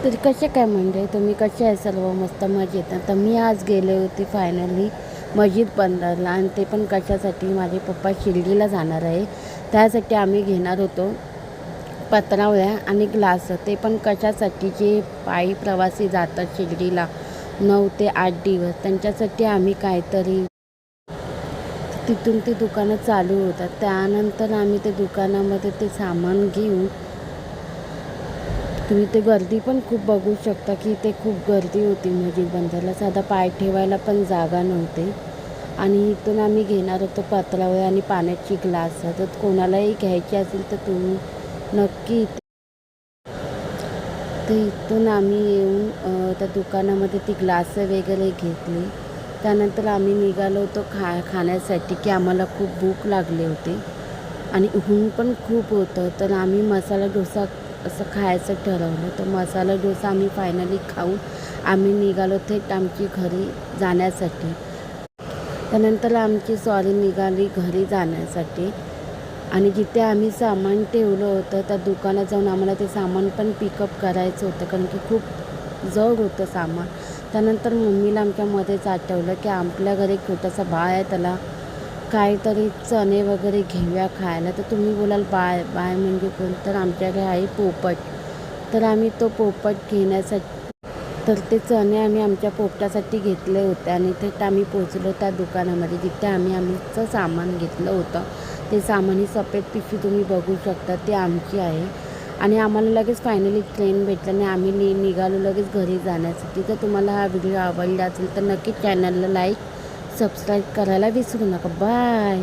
तर कसे काय म्हणजे तुम्ही कसे आहे सर्व मस्त मजेत. तर मी आज गेले होते फायनली मस्जिद बंदरला आणि ते पण कशासाठी माझे पप्पा शिर्डीला जाणार आहे त्यासाठी आम्ही घेणार होतो पत्रावळ्या आणि ग्लास. ते पण कशासाठी जे पायी प्रवासी जातात शिर्डीला 9 ते 8 दिवस त्यांच्यासाठी आम्ही काहीतरी तिथून ती दुकानं चालू होतात. त्यानंतर आम्ही ते दुकानामध्ये ते सामान घेऊन तुम्ही ते गर्दी पण खूप बघू शकता की ते खूप गर्दी होती मस्जिद बंदरला. साधा पाय ठेवायला पण जागा नव्हती. आणि इथून आम्ही घेणार होतो पत्रावळ्या आणि पाण्याची ग्लास. तर कोणालाही घ्यायची असेल तर तुम्ही नक्की तर इथून आम्ही येऊन त्या दुकानामध्ये ती ग्लास वगैरे घेतली. त्यानंतर आम्ही निघालो होतो खाण्यासाठी की आम्हाला खूप भूक लागली होती आणि ऊन पण खूप होतं. तर आम्ही मसाला डोसा असं खायचं ठरवलं. तर मसाला डोसा आम्ही फायनली खाऊन आम्ही निघालो थेट आमची घरी जाण्यासाठी. त्यानंतर आमची सॉरी निघाली घरी जाण्यासाठी आणि जिथे आम्ही सामान ठेवलं होतं त्या दुकानात जाऊन आम्हाला ते सामान पण पिकअप करायचं होतं कारण की खूप जड होतं सामान. त्यानंतर मम्मीला आमच्यामध्येच आठवलं की आपल्या घरी एक छोटासा बाळ आहे, त्याला काहीतरी चणे वगैरे घेऊया खायला. तर तुम्ही बोलाल बाळ बाळ म्हणजे कोण, तर आमच्याकडे आहे पोपट. तर आम्ही तो पोपट घेण्यासाठी तर ते चणे आम्ही आमच्या पोपटासाठी घेतले होते आणि ते आम्ही पोचलो त्या दुकानामध्ये जिथे आमचं सामान घेतलं होतं. ते सामान ही सफेद पिशवी तुम्ही बघू शकता ती आमची आहे. आणि आम्हाला लगेच फायनली ट्रेन भेटलं आणि आम्ही निघालो लगेच घरी जाण्यासाठी. तर तुम्हाला हा व्हिडिओ आवडला असेल तर नक्की चॅनलला लाईक सबस्क्राईब करायला विसरू नका. बाय.